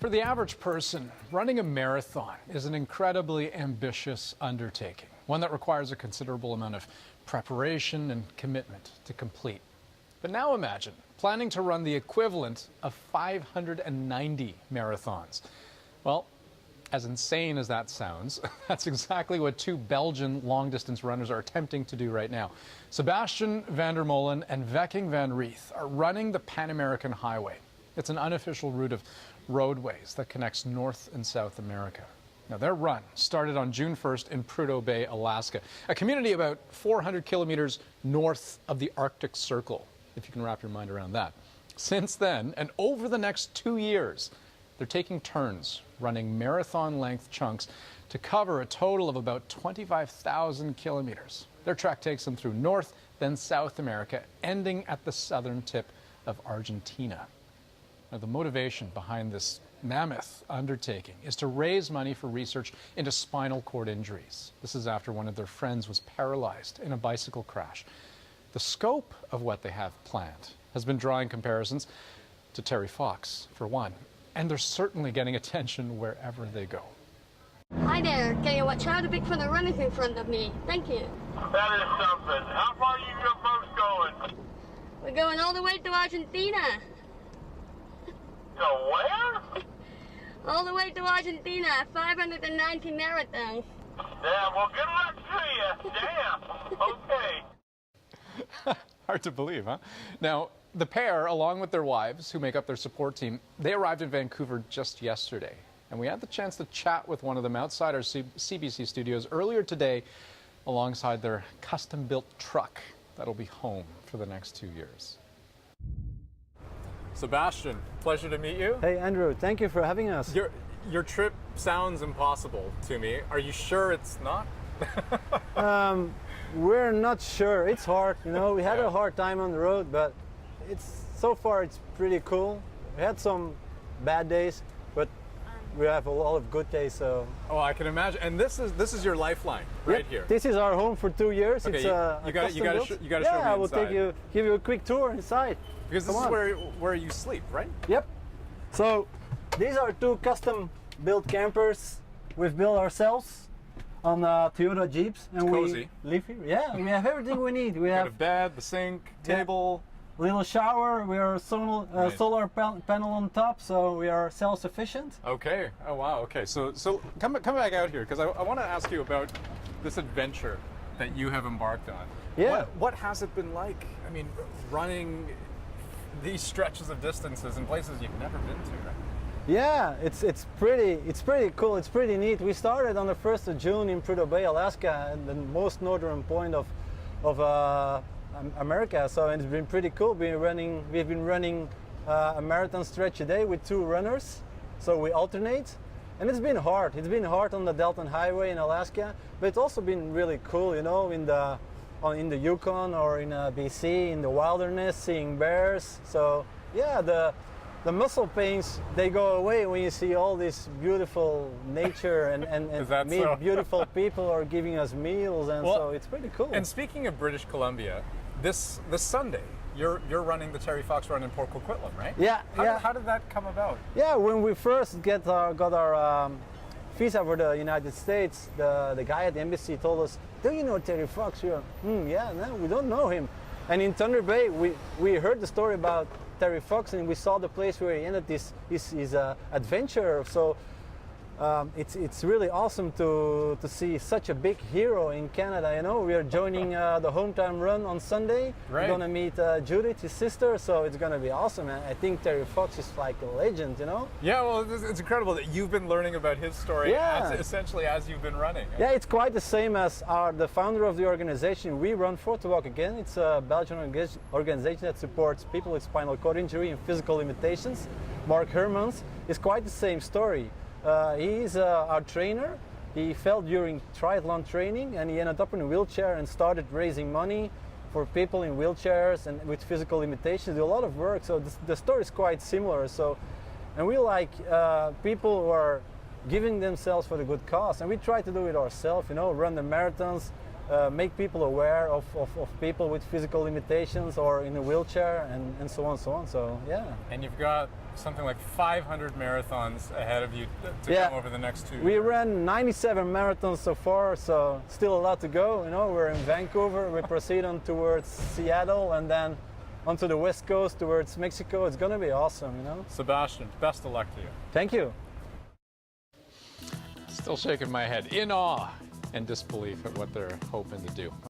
For the average person, running a marathon is an incredibly ambitious undertaking, one that requires a considerable amount of preparation and commitment to complete. But now imagine planning to run the equivalent of 590 marathons. Well, as insane as that sounds, that's exactly what two Belgian long-distance runners are attempting to do right now. Sebastian van der Molen and Viking van Rieth are running the Pan American Highway. It's an unofficial route of roadways that connects North and South America. Now, their run started on June 1st in Prudhoe Bay, Alaska, a community about 400 kilometers north of the Arctic Circle, if you can wrap your mind around that. Since then, and over the next 2 years, they're taking turns running marathon-length chunks to cover a total of about 25,000 kilometers. Their trek takes them through North, then South America, ending at the southern tip of Argentina. Now, the motivation behind this mammoth undertaking is to raise money for research into spinal cord injuries. This is after one of their friends was paralyzed in a bicycle crash. The scope of what they have planned has been drawing comparisons to Terry Fox, for one, and they're certainly getting attention wherever they go. Hi there, can you watch out a bit for the runners in front of me? Thank you. That is something. How far are you folks going? We're going all the way to Argentina. To where? All the way to Argentina, 590 marathons. Damn, well, good luck to you. Damn. Okay. Hard to believe, huh? Now, the pair, along with their wives, who make up their support team, they arrived in Vancouver just yesterday. And we had the chance to chat with one of them outside our CBC studios earlier today alongside their custom-built truck that'll be home for the next 2 years. Sebastian, pleasure to meet you. Hey Andrew, thank you for having us. Your trip sounds impossible to me. Are you sure it's not? We're not sure. It's hard, you know. We had a hard time on the road, but so far it's pretty cool. We had some bad days, but we have a lot of good days. So. Oh, I can imagine. And this is your lifeline right here. This is our home for 2 years. Okay, it's you got to show me inside. Yeah, I will give you a quick tour inside. Because this is where you sleep, right? Yep. So these are two custom-built campers we've built ourselves on Toyota Jeeps, and cozy. We live here. Yeah, we have everything we need. We have a bed, the sink, table, little shower. We are solar panel on top, so we are self-sufficient. Okay. Oh wow. Okay. So come back out here because I want to ask you about this adventure that you have embarked on. Yeah. What has it been like? I mean, running these stretches of distances in places you've never been to, right? Yeah, it's pretty cool. It's pretty neat. We started on the 1st of June in Prudhoe Bay, Alaska, the most northern point of America. So it's been pretty cool. We've been running a marathon stretch a day with two runners. So we alternate, and it's been hard. It's been hard on the Dalton Highway in Alaska, but it's also been really cool, you know, in the Yukon or in BC, in the wilderness, seeing bears. So yeah, the muscle pains, they go away when you see all this beautiful nature and meet beautiful people or giving us meals, and so it's pretty cool. And speaking of British Columbia, this Sunday you're running the Terry Fox run in Port Coquitlam, right? Yeah. How did that come about? Yeah, when we first got our visa for the United States, the guy at the embassy told us, "Do you know Terry Fox?" We were, yeah, no, we don't know him. And in Thunder Bay, we heard the story about Terry Fox, and we saw the place where he ended his adventure. So it's really awesome to see such a big hero in Canada. You know, we are joining the hometown run on Sunday. Right. We're gonna meet Judith, his sister. So it's gonna be awesome. And I think Terry Fox is like a legend. You know. Yeah, well, it's incredible that you've been learning about his story essentially as you've been running. Yeah, it's quite the same as the founder of the organization. We run For to Walk Again. It's a Belgian organization that supports people with spinal cord injury and physical limitations. Mark Hermans is quite the same story. He's our trainer. He fell during triathlon training, and he ended up in a wheelchair and started raising money for people in wheelchairs and with physical limitations. Do a lot of work. So the story is quite similar. So, and we like people who are giving themselves for the good cause, and we try to do it ourselves. You know, run the marathons, make people aware of people with physical limitations or in a wheelchair and so on and so on. So yeah. And you've got something like 500 marathons ahead of you to come over the next 2 years. We ran 97 marathons so far, so still a lot to go. You know, we're in Vancouver, we proceed on towards Seattle and then onto the west coast towards Mexico. It's gonna be awesome, you know. Sebastian, best of luck to you. Thank you. Still shaking my head in awe and disbelief at what they're hoping to do.